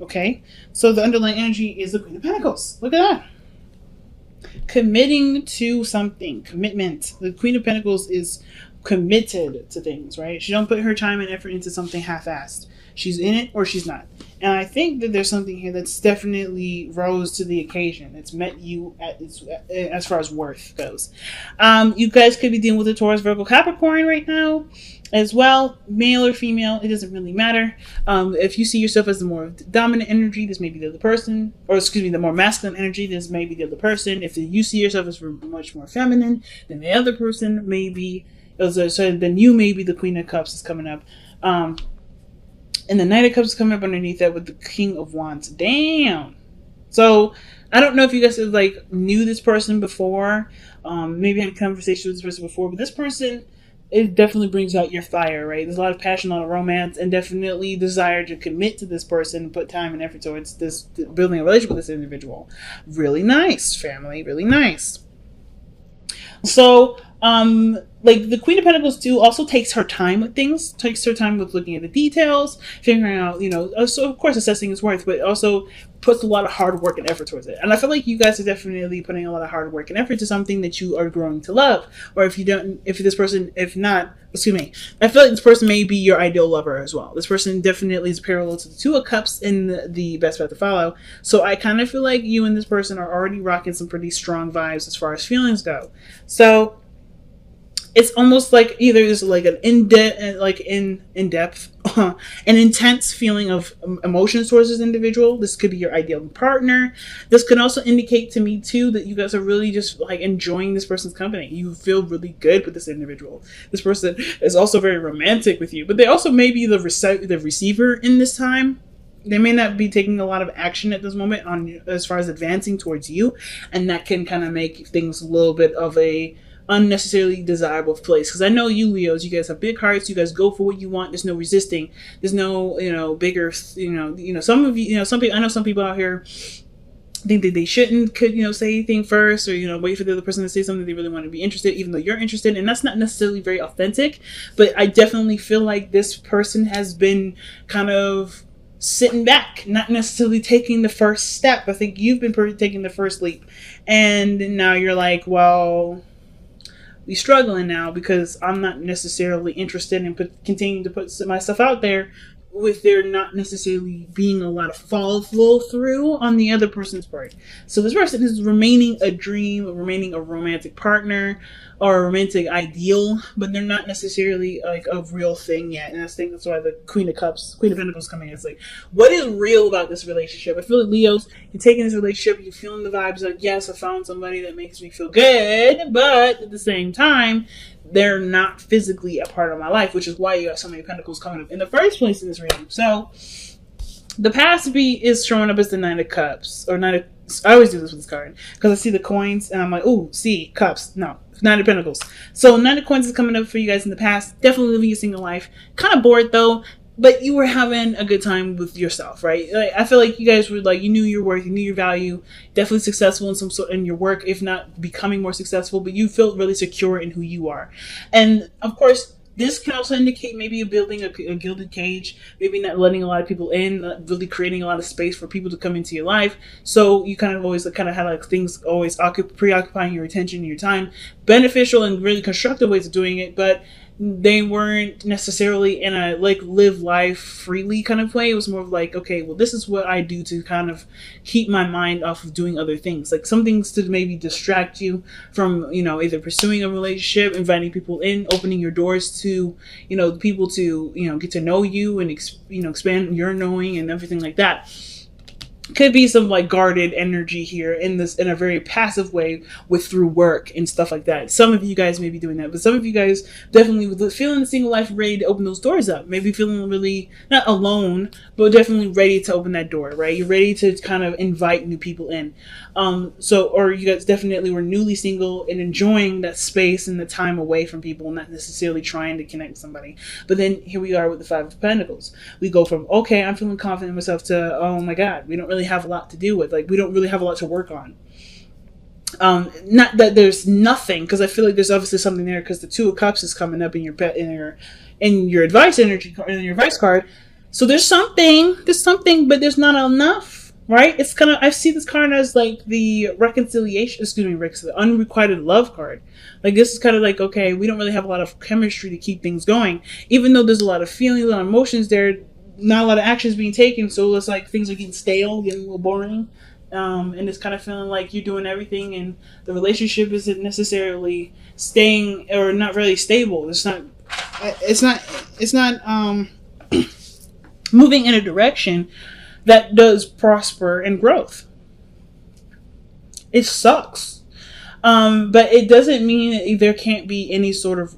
Okay, so the underlying energy is the Queen of Pentacles. Look at that. Committing to something, commitment. The Queen of Pentacles is committed to things, right? She don't put her time and effort into something half-assed. She's in it or she's not. And I think that there's something here that's definitely rose to the occasion. It's met you at as far as worth goes. You guys could be dealing with a Taurus, Virgo, Capricorn right now as well, male or female, it doesn't really matter. If you see yourself as the more dominant energy, this may be the other person, or excuse me, the more masculine energy, this may be the other person. If you see yourself as much more feminine, then the other person may be, so then you may be the Queen of Cups is coming up. And the Knight of Cups is coming up underneath that with the King of Wands. Damn. So I don't know if you guys have like knew this person before, maybe had a conversation with this person before, but this person, it definitely brings out your fire, right? There's a lot of passion, a lot of romance, and definitely desire to commit to this person, put time and effort towards this, building a relationship with this individual. Really nice, family, really nice. So, like the Queen of Pentacles too also takes her time with things, takes her time with looking at the details, figuring out, so of course assessing its worth, but also puts a lot of hard work and effort towards it. And I feel like you guys are definitely putting a lot of hard work and effort to something that you are growing to love. Or if not, excuse me, I feel like this person may be your ideal lover as well. This person definitely is parallel to the Two of Cups in the Best Path to Follow. So I kind of feel like you and this person are already rocking some pretty strong vibes as far as feelings go. So it's almost like either there's like an in-depth, an intense feeling of emotions towards this individual. This could be your ideal partner. This could also indicate to me too that you guys are really just like enjoying this person's company. You feel really good with this individual. This person is also very romantic with you, but they also may be the receiver in this time. They may not be taking a lot of action at this moment on as far as advancing towards you, and that can kind of make things a little bit of a unnecessarily desirable place. Because I know you Leos, you guys have big hearts, you guys go for what you want, there's no resisting, there's no bigger some of you, some people, I know some people out here think that they shouldn't say anything first, or wait for the other person to say something they really want to be interested, even though you're interested, and that's not necessarily very authentic. But I definitely feel like this person has been kind of sitting back, not necessarily taking the first step. I think you've been taking the first leap, and now you're like, well, we struggling now because I'm not necessarily interested in continuing to put myself out there, with there not necessarily being a lot of follow through on the other person's part. So this person is remaining a dream, remaining a romantic partner or a romantic ideal, but they're not necessarily like a real thing yet. And I think that's why the Queen of Pentacles coming in. It's like, what is real about this relationship? I feel like Leos, you're taking this relationship, you're feeling the vibes like, yes, I found somebody that makes me feel good, but at the same time, they're not physically a part of my life, which is why you have so many pentacles coming up in the first place in this reading. So the past B is showing up as the Nine of Cups, or Nine of, I always do this with this card because I see the coins and I'm like, ooh, see, cups. No, Nine of Pentacles. So Nine of Coins is coming up for you guys in the past. Definitely living a single life. Kind of bored though, but you were having a good time with yourself, right? Like, I feel like you guys were like, you knew your worth, you knew your value, definitely successful in some sort in your work, if not becoming more successful, but you felt really secure in who you are. And of course, this can also indicate maybe building a gilded cage, maybe not letting a lot of people in, not really creating a lot of space for people to come into your life. So you kind of always had like things always preoccupying your attention and your time, beneficial and really constructive ways of doing it, but they weren't necessarily in a like live life freely kind of way. It was more of like, okay, well, this is what I do to kind of keep my mind off of doing other things, like some things to maybe distract you from either pursuing a relationship, inviting people in, opening your doors to people to get to know you and expand your knowing and everything like that. Could be some like guarded energy here in a very passive way through work and stuff like that. Some of you guys may be doing that, but some of you guys definitely feeling the single life, ready to open those doors up. Maybe feeling really not alone, but definitely ready to open that door, right? You're ready to kind of invite new people in. Or you guys definitely were newly single and enjoying that space and the time away from people, not necessarily trying to connect with somebody. But then here we are with the Five of Pentacles. We go from, okay, I'm feeling confident in myself to, oh my God, we don't really have a lot to do with. Like, we don't really have a lot to work on. Not that there's nothing, because I feel like there's obviously something there, because the Two of Cups is coming up in your advice energy, in your advice card. So there's something, but there's not enough, right? It's kind of, I see this card as like the reconciliation, excuse me, Rick, the unrequited love card. Like this is kind of like, okay, we don't really have a lot of chemistry to keep things going, even though there's a lot of feelings, a lot of emotions there, not a lot of actions being taken. So it's like things are getting stale, getting a little boring. And it's kind of feeling like you're doing everything and the relationship isn't necessarily staying or not really stable. It's not moving in a direction that does prosper and growth. It sucks. But it doesn't mean that there can't be any sort of,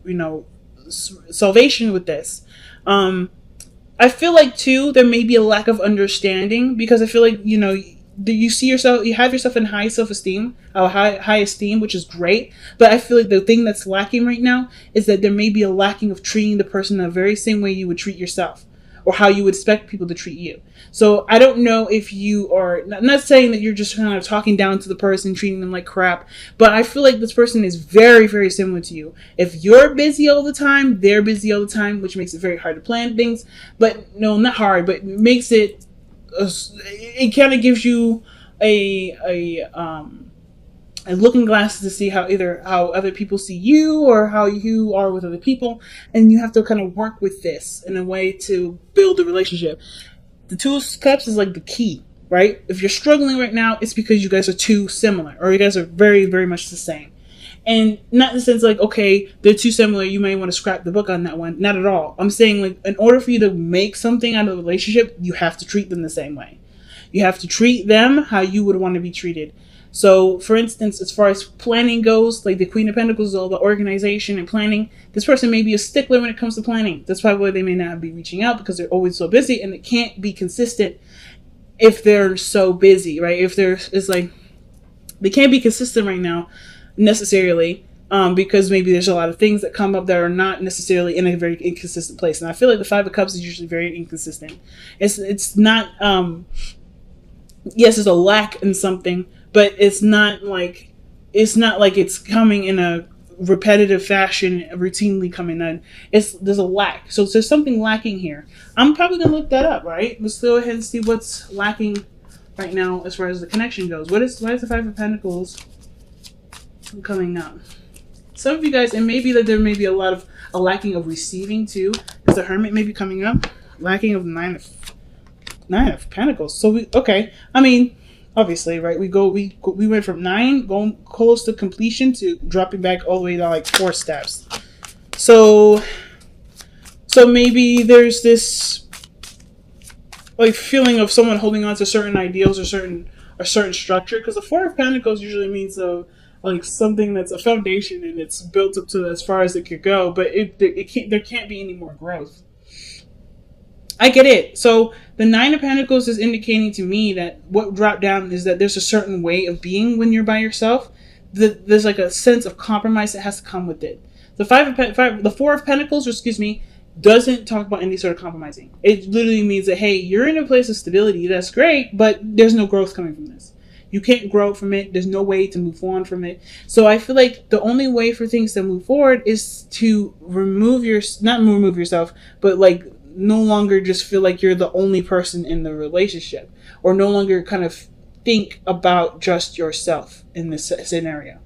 salvation with this. I feel like too, there may be a lack of understanding because I feel like, you see yourself, you have yourself in high self-esteem, high esteem, which is great. But I feel like the thing that's lacking right now is that there may be a lacking of treating the person the very same way you would treat yourself, or how you would expect people to treat you. So I don't know if you are, I'm not saying that you're just kind of talking down to the person, treating them like crap, but I feel like this person is very, very similar to you. If you're busy all the time, they're busy all the time, which makes it very hard to plan things. But no, not hard, but makes it, it kind of gives you a looking glass to see how other people see you or how you are with other people, and you have to kind of work with this in a way to build a relationship. The Two of Cups is like the key, right? If you're struggling right now, it's because you guys are too similar, or you guys are very, very much the same. And not in the sense like, okay, they're too similar, you may want to scrap the book on that one. Not at all. I'm saying like, in order for you to make something out of the relationship, you have to treat them the same way. You have to treat them how you would want to be treated. So, for instance, as far as planning goes, like the Queen of Pentacles, all the organization and planning, this person may be a stickler when it comes to planning. That's probably why they may not be reaching out, because they're always so busy, and it can't be consistent if they're so busy, right? It's like, they can't be consistent right now necessarily, because maybe there's a lot of things that come up that are not necessarily in a very inconsistent place. And I feel like the Five of Cups is usually very inconsistent. It's not, yes, there's a lack in something, but it's not like it's coming in a repetitive fashion, routinely coming in. There's a lack. So there's something lacking here. I'm probably gonna look that up, right? Let's go ahead and see what's lacking right now as far as the connection goes. Why is the Five of Pentacles coming up? Some of you guys, and maybe that there may be a lacking of receiving too, because the Hermit may be coming up. Lacking of Nine of Pentacles. So I mean, obviously, right? We went from 9 going close to completion to dropping back all the way to like 4 steps. So maybe there's this like feeling of someone holding on to certain ideals or certain structure, because the Four of Pentacles usually means like something that's a foundation and it's built up to as far as it could go, but there can't be any more growth. I get it. So the Nine of Pentacles is indicating to me that what dropped down is that there's a certain way of being when you're by yourself. There's like a sense of compromise that has to come with it. The Four of Pentacles, doesn't talk about any sort of compromising. It literally means that, hey, you're in a place of stability. That's great, but there's no growth coming from this. You can't grow from it. There's no way to move on from it. So I feel like the only way for things to move forward is to not remove yourself, but like no longer just feel like you're the only person in the relationship, or no longer kind of think about just yourself in this scenario.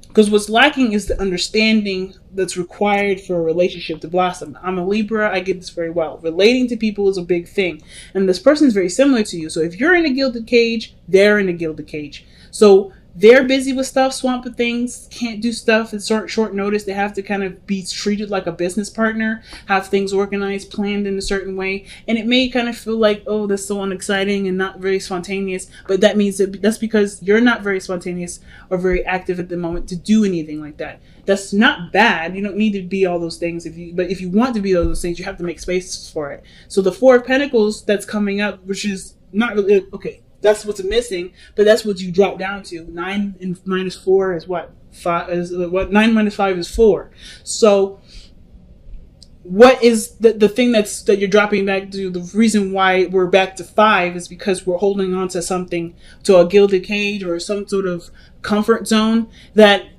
Because what's lacking is the understanding that's required for a relationship to blossom. I'm a Libra. I get this very well. Relating to people is a big thing. And this person is very similar to you. So if you're in a gilded cage, they're in a gilded cage. So they're busy with stuff, swamped with things, can't do stuff at short notice. They have to kind of be treated like a business partner, have things organized, planned in a certain way. And it may kind of feel like, oh, that's so unexciting and not very spontaneous. But that means that's because you're not very spontaneous or very active at the moment to do anything like that. That's not bad. You don't need to be all those things. But if you want to be all those things, you have to make space for it. So the Four of Pentacles that's coming up, which is not really, okay, that's what's missing, but that's what you drop down to. 9 and minus 4 is what? 9 minus 5 is 4. So what is the thing that you're dropping back to? The reason why we're back to 5 is because we're holding on to something, to a gilded cage or some sort of comfort zone that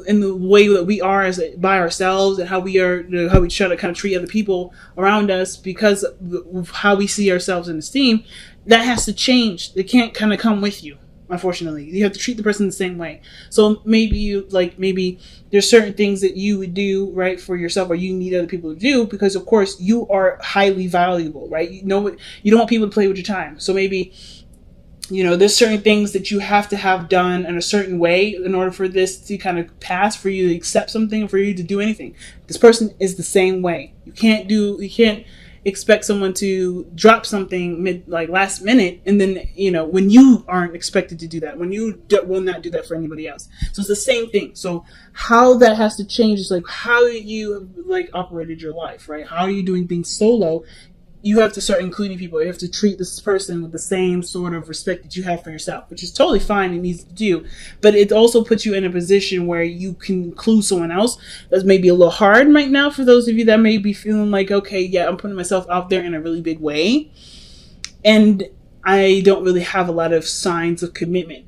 in the way that we are as by ourselves, and how we are, how we try to kind of treat other people around us because of how we see ourselves in esteem, that has to change. It can't kind of come with you. Unfortunately, you have to treat the person the same way. So maybe there's certain things that you would do right for yourself, or you need other people to do, because of course you are highly valuable, right? You know what, you don't want people to play with your time. So maybe, there's certain things that you have to have done in a certain way in order for this to kind of pass, for you to accept something, for you to do anything. This person is the same way. You can't expect someone to drop something last minute, and then, when you aren't expected to do that, when you will not do that for anybody else. So it's the same thing. So how that has to change is how you have operated your life, right? How are you doing things solo? You have to start including people. You have to treat this person with the same sort of respect that you have for yourself, which is totally fine and easy to do. But it also puts you in a position where you can include someone else. That's maybe a little hard right now for those of you that may be feeling like, okay, yeah, I'm putting myself out there in a really big way, and I don't really have a lot of signs of commitment.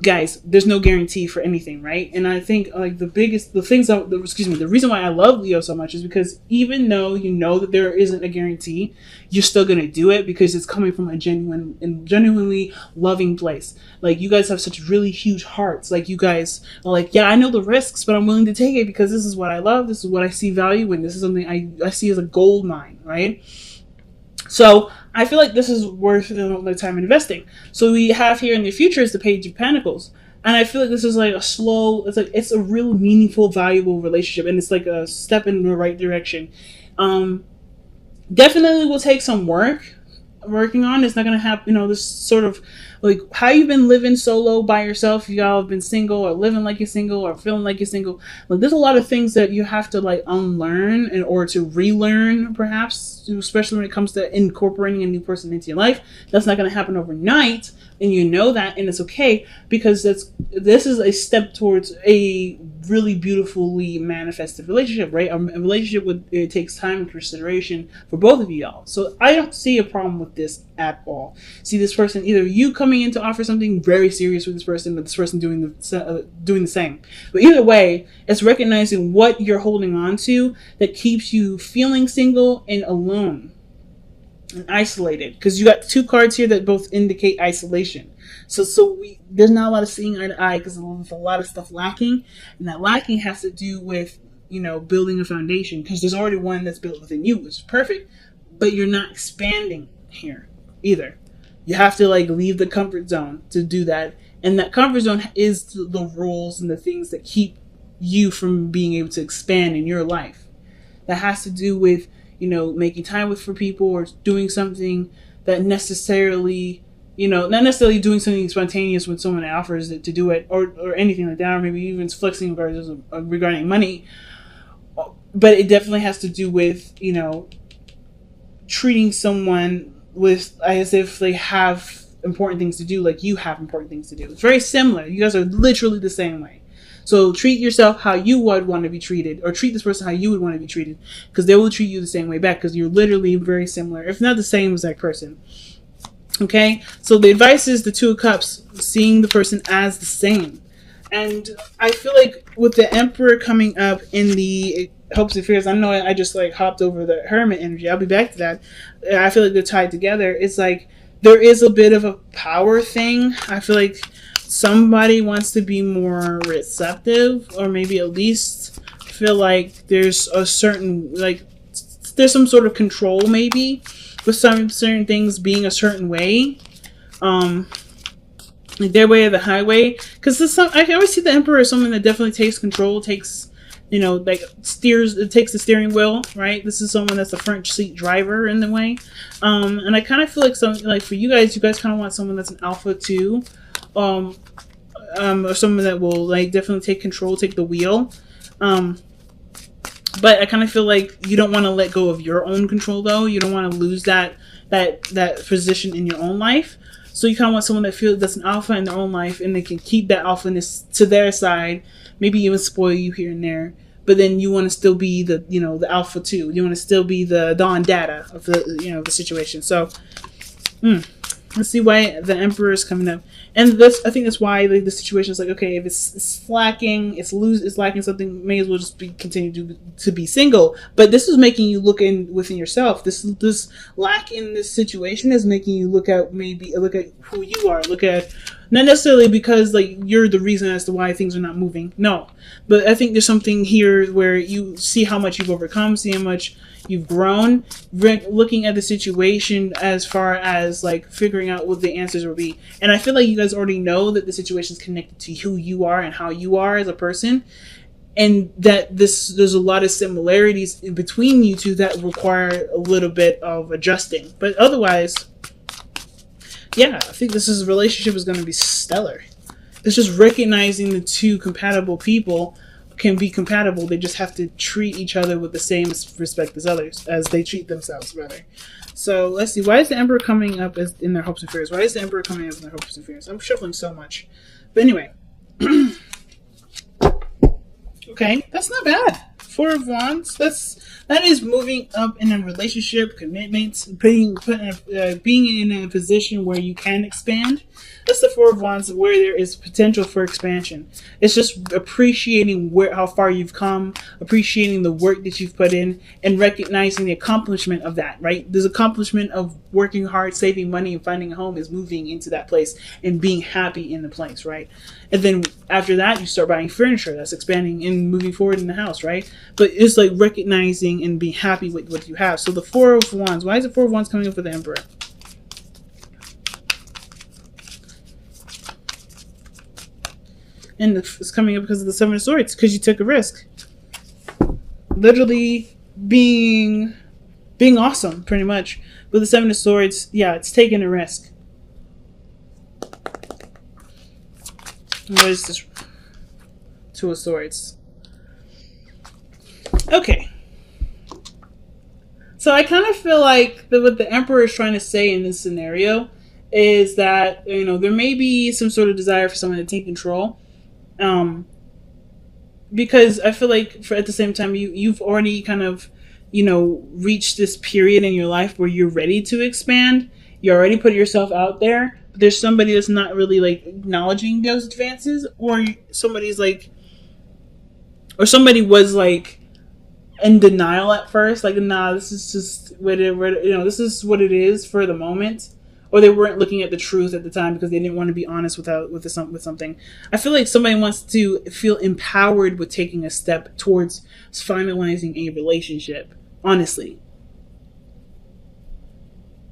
Guys, there's no guarantee for anything, right? And I think the reason why I love Leo so much is because even though you know that there isn't a guarantee, you're still gonna do it because it's coming from a genuine and genuinely loving place. You guys have such really huge hearts. You guys are yeah, I know the risks, but I'm willing to take it because this is what I love. This is what I see value in. This is something I see as a gold mine, right? So I feel like this is worth the time investing. So we have here in the future is the Page of Pentacles. And I feel like this is it's a real meaningful, valuable relationship. And it's a step in the right direction. Definitely will take some working on. It's not going to happen, this sort of how you've been living solo by yourself. Y'all have been single or living like you're single or feeling like you're single. There's a lot of things that you have to unlearn in order to relearn, perhaps, especially when it comes to incorporating a new person into your life. That's not going to happen overnight, and you know that, and it's okay, because this is a step towards a really beautifully manifested relationship, right? A relationship it takes time and consideration for both of y'all. So I don't see a problem with this at all. See this person, either you coming in to offer something very serious with this person, or this person doing the same. But either way, it's recognizing what you're holding on to that keeps you feeling single and alone and isolated, because you got two cards here that both indicate isolation. So there's not a lot of seeing eye to eye because there's a lot of stuff lacking, and that lacking has to do with building a foundation, because there's already one that's built within you, which is perfect, but you're not expanding here either. You have to leave the comfort zone to do that, and that comfort zone is the rules and the things that keep you from being able to expand in your life. That has to do with making time for people, or doing something that necessarily, not necessarily doing something spontaneous when someone offers it to do it, or anything like that, or maybe even flexing regarding money. But it definitely has to do with, treating someone as if they have important things to do, like you have important things to do. It's very similar. You guys are literally the same way. So treat yourself how you would want to be treated, or treat this person how you would want to be treated, because they will treat you the same way back, because you're literally very similar, if not the same as that person. Okay? So the advice is the Two of Cups, seeing the person as the same. And I feel like with the Emperor coming up in the Hopes and Fears, I know I just hopped over the Hermit energy. I'll be back to that. I feel like they're tied together. It's there is a bit of a power thing. I feel like somebody wants to be more receptive, or maybe at least feel like there's a certain, there's some sort of control, maybe, with some certain things being a certain way. Their way or the highway. Because I always see the Emperor as someone that definitely takes control, takes, steers, it takes the steering wheel, right? This is someone that's a front seat driver in the way. And I kind of feel like for you guys kind of want someone that's an alpha too. Or someone that will definitely take control, take the wheel. But I kind of feel like you don't want to let go of your own control, though. You don't want to lose that position in your own life. So you kind of want someone that feels that's an alpha in their own life, and they can keep that alphaness to their side, maybe even spoil you here and there. But then you want to still be the alpha too. You want to still be the Don Dada of the the situation. So Let's see why the Emperor is coming up, and this I think that's why the situation is like, okay, if it's lacking, it's lacking something, may as well just continue to be single. But this is making you look within yourself. This lack in this situation is making you look at who you are, look at not necessarily because like you're the reason as to why things are not moving. No, but I think there's something here where you see how much you've overcome, see how much you've grown, looking at the situation as far as like figuring out what the answers will be. And I feel like you guys already know that the situation is connected to who you are and how you are as a person, and that there's a lot of similarities in between you two that require a little bit of adjusting. But otherwise, yeah, I think this relationship is going to be stellar. It's just recognizing the two compatible people can be compatible. They just have to treat each other with the same respect as others, as they treat themselves, rather. So let's see. Why is the Emperor coming up as in their hopes and fears? Why is the Emperor coming up in their hopes and fears? I'm shuffling so much. But anyway. Okay, that's not bad. Four of Wands. That is moving up in a relationship, commitments, being in a position where you can expand. That's the Four of Wands, where there is potential for expansion. It's just appreciating how far you've come, appreciating the work that you've put in, and recognizing the accomplishment of that, right? This accomplishment of working hard, saving money, and finding a home is moving into that place and being happy in the place, right? And then after that, you start buying furniture. That's expanding and moving forward in the house, right? But it's like recognizing and being happy with what you have. So the Four of Wands. Why is the Four of Wands coming up for the Emperor? And it's coming up because of the Seven of Swords, because you took a risk. Literally being awesome, pretty much. With the Seven of Swords, yeah, it's taking a risk. What is this? Two of Swords. Okay. So I kind of feel like what the Emperor is trying to say in this scenario is that, you know, there may be some sort of desire for someone to take control. Because I feel like at the same time you've already kind of, you know, reached this period in your life where you're ready to expand. You already put yourself out there, but there's somebody that's not really like acknowledging those advances, or somebody was like in denial at first, like, nah, this is just this is what it is for the moment. Or they weren't looking at the truth at the time because they didn't want to be honest with something. I feel like somebody wants to feel empowered with taking a step towards finalizing a relationship. Honestly.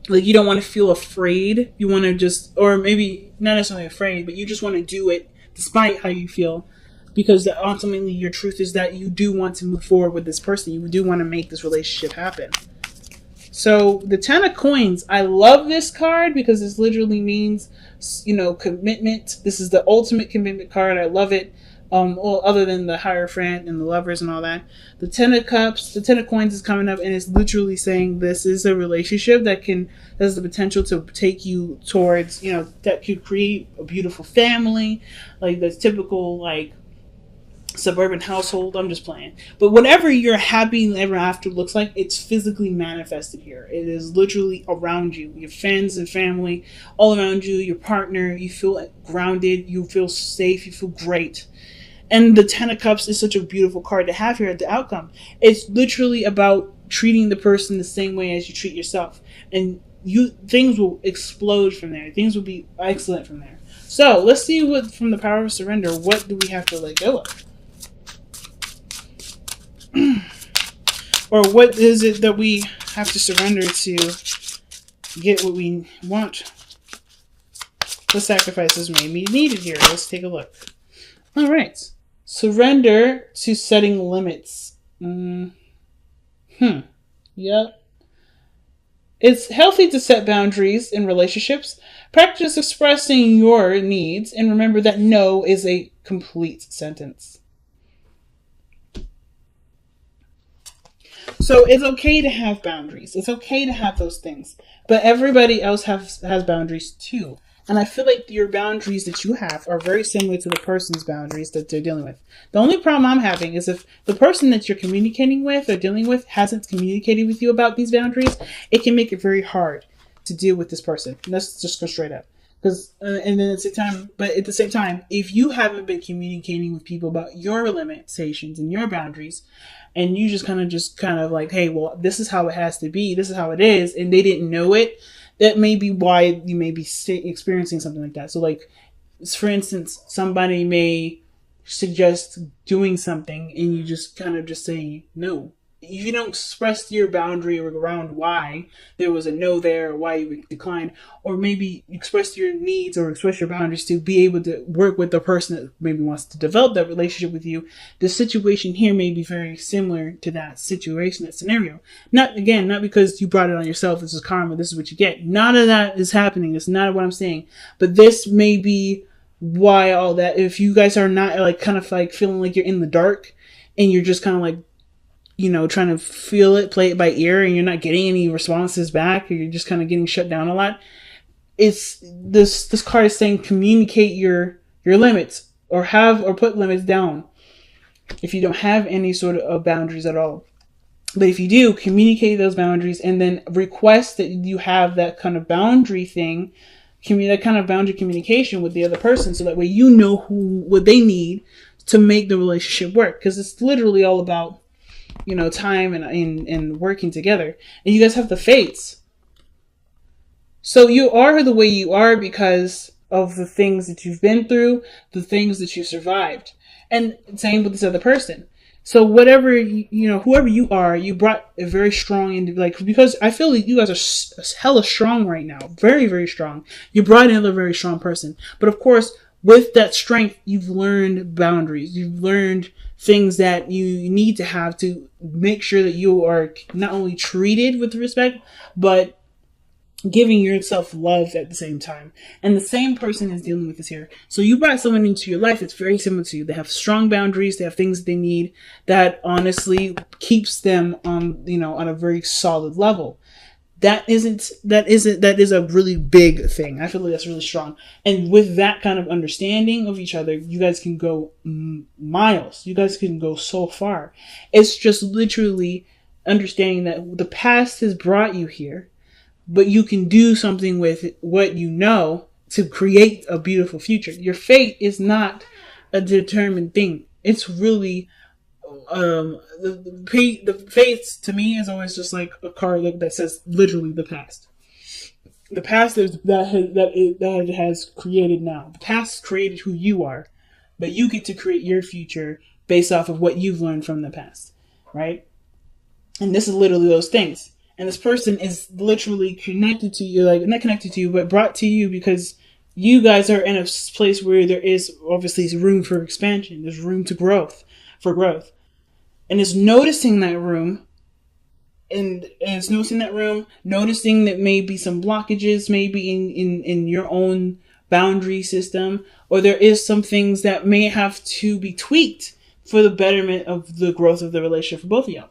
Like, you don't want to feel afraid. You want to just, or maybe not necessarily afraid, but you just want to do it despite how you feel. Because ultimately your truth is that you do want to move forward with this person. You do want to make this relationship happen. So the Ten of Coins, I love this card because this literally means, you know, commitment. This is the ultimate commitment card. I love it. Well, other than the Hierophant and the Lovers and all that. The Ten of Cups, the Ten of Coins is coming up, and it's literally saying this is a relationship that has the potential to take you towards, you know, that could create a beautiful family, like the typical, like, suburban household. I'm just playing. But whatever your happy ever after looks like, it's physically manifested here. It is literally around you. Your friends and family all around you, your partner. You feel grounded. You feel safe. You feel great. And the Ten of Cups is such a beautiful card to have here at the outcome. It's literally about treating the person the same way as you treat yourself. And things will explode from there. Things will be excellent from there. So let's see what, from the Power of Surrender, what do we have to let go of? Or what is it that we have to surrender to get what we want? What sacrifices may be needed here? Let's take a look. All right. Surrender to setting limits. Yep. It's healthy to set boundaries in relationships. Practice expressing your needs, and remember that no is a complete sentence. So it's okay to have boundaries. It's okay to have those things. But everybody else has boundaries too. And I feel like your boundaries that you have are very similar to the person's boundaries that they're dealing with. The only problem I'm having is if the person that you're communicating with or dealing with hasn't communicated with you about these boundaries, it can make it very hard to deal with this person. Let's just go straight up. Because and then at the same time, if you haven't been communicating with people about your limitations and your boundaries, and you just kind of like, hey, well, this is how it has to be, this is how it is, and they didn't know it, that may be why you may be experiencing something like that. So, like, for instance, somebody may suggest doing something, and you just kind of just say no. You don't express your boundary around why there was a no there, or why you declined, or maybe express your needs or express your boundaries to be able to work with the person that maybe wants to develop that relationship with you. The situation here may be very similar to that situation, that scenario. Not because you brought it on yourself. This is karma. This is what you get. None of that is happening. It's not what I'm saying. But this may be why all that. If you guys are not like kind of like feeling like you're in the dark and you're just kind of like, trying to feel it, play it by ear, and you're not getting any responses back, or you're just kind of getting shut down a lot. It's this card is saying communicate your limits, or put limits down if you don't have any sort of boundaries at all. But if you do, communicate those boundaries, and then request that you have that kind of boundary thing, that kind of boundary communication with the other person, so that way you know what they need to make the relationship work. Because it's literally all about time and working together. And you guys have the fates. So you are the way you are because of the things that you've been through, the things that you survived. And same with this other person. So whatever, whoever you are, you brought a very strong, because I feel like you guys are hella strong right now. Very, very strong. You brought in a very strong person. But of course, with that strength, you've learned boundaries. You've learned things that you need to have to make sure that you are not only treated with respect, but giving yourself love at the same time. And the same person is dealing with this here. So you brought someone into your life that's very similar to you. They have strong boundaries. They have things that they need that honestly keeps them on a very solid level. That is a really big thing. I feel like that's really strong. And with that kind of understanding of each other, you guys can go miles. You guys can go so far. It's just literally understanding that the past has brought you here, but you can do something with what you know to create a beautiful future. Your fate is not a determined thing. It's really the fates to me is always just like a card that says literally the past. The past is that has created now. The past created who you are, but you get to create your future based off of what you've learned from the past, right? And this is literally those things. And this person is literally connected to you, like not connected to you, but brought to you because you guys are in a place where there is obviously room for expansion. There's room for growth. And it's noticing that room, and it's noticing that room, noticing that maybe some blockages maybe in your own boundary system, or there is some things that may have to be tweaked for the betterment of the growth of the relationship for both of y'all.